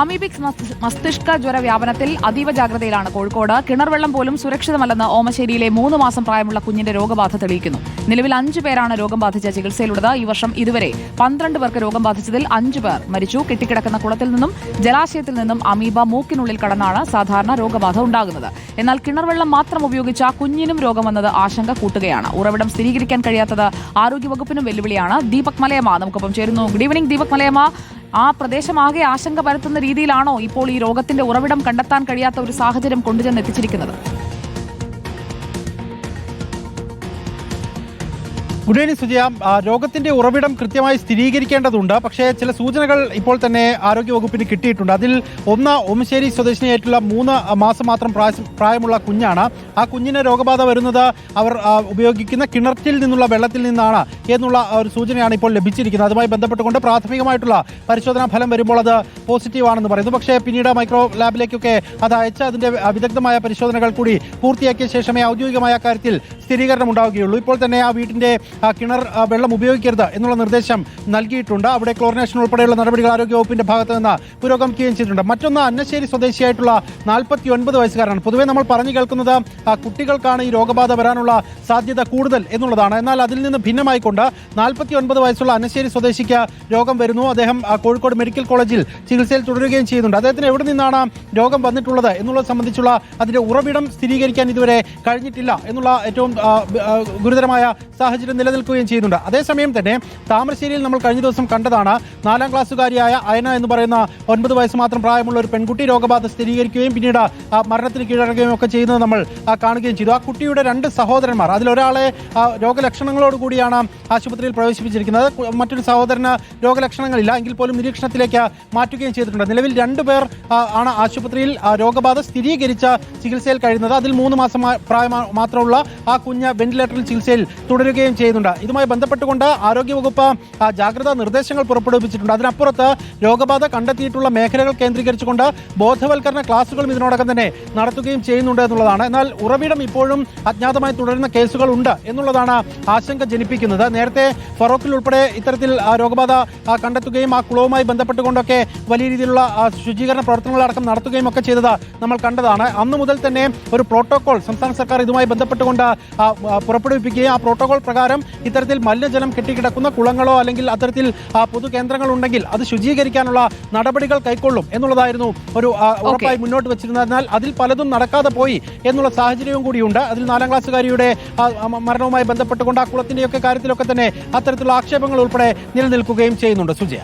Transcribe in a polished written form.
അമീബിക്സ് മസ്തിഷ്ക ജ്വര വ്യാപനത്തിൽ അതീവ ജാഗ്രതയിലാണ് കോഴിക്കോട്. കിണർവെള്ളം പോലും സുരക്ഷിതമല്ലെന്ന് ഓമശ്ശേരിയിലെ 3 മാസം പ്രായമുള്ള കുഞ്ഞിന്റെ രോഗബാധ തെളിയിക്കുന്നു. നിലവിൽ 5 പേരാണ് രോഗം ബാധിച്ച ചികിത്സയിലുള്ളത്. ഈ വർഷം ഇതുവരെ 12 പേർക്ക് രോഗം ബാധിച്ചതിൽ 5 പേർ മരിച്ചു. കെട്ടിക്കിടക്കുന്ന കുളത്തിൽ നിന്നും ജലാശയത്തിൽ നിന്നും അമീബ മൂക്കിനുള്ളിൽ കടന്നാണ് സാധാരണ രോഗബാധ ഉണ്ടാകുന്നത്. എന്നാൽ കിണർവെള്ളം മാത്രം ഉപയോഗിച്ച കുഞ്ഞിനും രോഗം വന്നത് ആശങ്ക കൂട്ടുകയാണ്. ഉറവിടം സ്ഥിരീകരിക്കാൻ കഴിയാത്തത് ആരോഗ്യവകുപ്പിനും വെല്ലുവിളിയാണ്. ദീപക് മലയമ്മ നമുക്കൊപ്പം ചേരുന്നു. Good evening Deepak Malayamma. ആ പ്രദേശമാകെ ആശങ്ക പരത്തുന്ന രീതിയിലാണോ ഇപ്പോൾ ഈ രോഗത്തിന്റെ ഉറവിടം കണ്ടെത്താൻ കഴിയാത്ത ഒരു സാഹചര്യം കൊണ്ടുചെന്ന് എത്തിച്ചിരിക്കുന്നത്? Good evening Sujaya. രോഗത്തിന്റെ ഉറവിടം കൃത്യമായി സ്ഥിരീകരിക്കേണ്ടതുണ്ട്. പക്ഷേ ചില സൂചനകൾ ഇപ്പോൾ തന്നെ ആരോഗ്യവകുപ്പിന് കിട്ടിയിട്ടുണ്ട്. അതിൽ ഒന്ന്, ഓമശ്ശേരി സ്വദേശിനിയായിട്ടുള്ള 3 മാസം മാത്രം പ്രായമുള്ള കുഞ്ഞാണ്. ആ കുഞ്ഞിന് രോഗബാധ വരുന്നത് അവർ ഉപയോഗിക്കുന്ന കിണറ്റിൽ നിന്നുള്ള വെള്ളത്തിൽ നിന്നാണ് എന്നുള്ള ഒരു സൂചനയാണ് ഇപ്പോൾ ലഭിച്ചിരിക്കുന്നത്. അതുമായി ബന്ധപ്പെട്ടുകൊണ്ട് പ്രാഥമികമായിട്ടുള്ള പരിശോധനാ ഫലം വരുമ്പോൾ അത് പോസിറ്റീവ് ആണെന്ന് പറയുന്നു. പക്ഷേ പിന്നീട് മൈക്രോ ലാബിലേക്കൊക്കെ അത് അയച്ച് അതിന്റെ വിദഗ്ധമായ പരിശോധനകൾ കൂടി പൂർത്തിയാക്കിയ ശേഷമേ ഔദ്യോഗികമായ കാര്യത്തിൽ സ്ഥിരീകരണം ഉണ്ടാവുകയുള്ളൂ. ഇപ്പോൾ തന്നെ ആ വീട്ടിന്റെ കിണർ വെള്ളം ഉപയോഗിക്കരുത് എന്നുള്ള നിർദ്ദേശം നൽകിയിട്ടുണ്ട്. അവിടെ ക്ലോറിനേഷൻ ഉൾപ്പെടെയുള്ള നടപടികൾ ആരോഗ്യവകുപ്പിന്റെ ഭാഗത്ത് നിന്ന് പുരോഗമിക്കുകയും ചെയ്തിട്ടുണ്ട്. മറ്റൊന്ന്, അന്നശ്ശേരി സ്വദേശിയായിട്ടുള്ള 49 വയസ്സുകാരനാണ്. പൊതുവെ നമ്മൾ പറഞ്ഞു കേൾക്കുന്നത് കുട്ടികൾക്കാണ് ഈ രോഗബാധ വരാനുള്ള സാധ്യത കൂടുതൽ എന്നുള്ളതാണ്. എന്നാൽ അതിൽ നിന്ന് ഭിന്നമായിക്കൊണ്ട് 49 വയസ്സുള്ള അന്നശ്ശേരി സ്വദേശിക്ക് രോഗം വരുന്നു. അദ്ദേഹം കോഴിക്കോട് മെഡിക്കൽ കോളേജിൽ ചികിത്സയിൽ തുടരുകയും ചെയ്യുന്നുണ്ട്. അദ്ദേഹത്തിന് എവിടെ നിന്നാണ് രോഗം വന്നിട്ടുള്ളത് എന്നുള്ളത് സംബന്ധിച്ചുള്ള അതിന്റെ ഉറവിടം സ്ഥിരീകരിക്കാൻ ഇതുവരെ കഴിഞ്ഞിട്ടില്ല എന്നുള്ള ഏറ്റവും ഗുരുതരമായ സാഹചര്യം നിലനിൽക്കുകയും ചെയ്യുന്നുണ്ട്. അതേസമയം തന്നെ താമരശ്ശേരിയിൽ നമ്മൾ കഴിഞ്ഞ ദിവസം കണ്ടതാണ് 4ാം ക്ലാസ്സുകാരിയായ അയന എന്ന് പറയുന്ന 9 വയസ്സ് മാത്രം പ്രായമുള്ള ഒരു പെൺകുട്ടി രോഗബാധ സ്ഥിരീകരിക്കുകയും പിന്നീട് മരണത്തിന് കീഴടങ്ങുകയും ഒക്കെ ചെയ്യുന്നത് നമ്മൾ കാണുകയും ചെയ്തു. ആ കുട്ടിയുടെ 2 സഹോദരന്മാർ, അതിലൊരാളെ രോഗലക്ഷണങ്ങളോടുകൂടിയാണ് ആശുപത്രിയിൽ പ്രവേശിപ്പിച്ചിരിക്കുന്നത്. മറ്റൊരു സഹോദരന് രോഗലക്ഷണങ്ങളില്ല എങ്കിൽ പോലും നിരീക്ഷണത്തിലേക്ക് മാറ്റുകയും ചെയ്തിട്ടുണ്ട്. നിലവിൽ 2 പേർ ആണ് ആശുപത്രിയിൽ രോഗബാധ സ്ഥിരീകരിച്ച ചികിത്സയിൽ കഴിയുന്നത്. അതിൽ 3 മാസം പ്രായം മാത്രമുള്ള ആ കുഞ്ഞ് വെന്റിലേറ്ററിൽ ചികിത്സയിൽ തുടരുകയും ചെയ്യുന്നുണ്ട്. ഇതുമായി ബന്ധപ്പെട്ടുകൊണ്ട് ആരോഗ്യവകുപ്പ് ജാഗ്രതാ നിർദ്ദേശങ്ങൾ പുറപ്പെടുവിച്ചിട്ടുണ്ട്. അതിനപ്പുറത്ത് രോഗബാധ കണ്ടെത്തിയിട്ടുള്ള മേഖലകൾ കേന്ദ്രീകരിച്ചുകൊണ്ട് ബോധവൽക്കരണ ക്ലാസുകളും ഇതിനോടകം തന്നെ നടത്തുകയും ചെയ്യുന്നുണ്ട് എന്നുള്ളതാണ്. എന്നാൽ ഉറവിടം ഇപ്പോഴും അജ്ഞാതമായി തുടരുന്ന കേസുകൾ ഉണ്ട് എന്നുള്ളതാണ് ആശങ്ക ജനിപ്പിക്കുന്നത്. നേരത്തെ ഫറോക്കിൽ ഉൾപ്പെടെ ഇത്തരത്തിൽ രോഗബാധ കണ്ടെത്തുകയും ആ കുളവുമായി ബന്ധപ്പെട്ടുകൊണ്ടൊക്കെ വലിയ രീതിയിലുള്ള ശുചീകരണ പ്രവർത്തനങ്ങളടക്കം നടത്തുകയും ഒക്കെ ചെയ്തത് നമ്മൾ കണ്ടതാണ്. അന്നു മുതൽ തന്നെ ഒരു പ്രോട്ടോകോൾ സംസ്ഥാന സർക്കാർ ഇതുമായി ബന്ധപ്പെട്ടുകൊണ്ട് പുറപ്പെടുവിപ്പിക്കുകയും ആ പ്രോട്ടോകോൾ പ്രകാരം ഇത്തരത്തിൽ മലിനജലം കെട്ടിക്കിടക്കുന്ന കുളങ്ങളോ അല്ലെങ്കിൽ അത്തരത്തിൽ പൊതുകേന്ദ്രങ്ങൾ ഉണ്ടെങ്കിൽ അത് ശുചീകരിക്കാനുള്ള നടപടികൾ കൈക്കൊള്ളും എന്നുള്ളതായിരുന്നു ഒരു ഉറപ്പായി മുന്നോട്ട് വെച്ചിരുന്നത്. എന്നാൽ അതിൽ പലതും നടക്കാതെ പോയി എന്നുള്ള സാഹചര്യവും കൂടിയുണ്ട്. അതിൽ 4ാം ക്ലാസ്സുകാരിയുടെ മരണവുമായി ബന്ധപ്പെട്ടുകൊണ്ട് ആ കുളത്തിന്റെയൊക്കെ കാര്യത്തിലൊക്കെ തന്നെ അത്തരത്തിലുള്ള ആക്ഷേപങ്ങൾ ഉൾപ്പെടെ നിലനിൽക്കുകയും ചെയ്യുന്നുണ്ട്. സുജയ.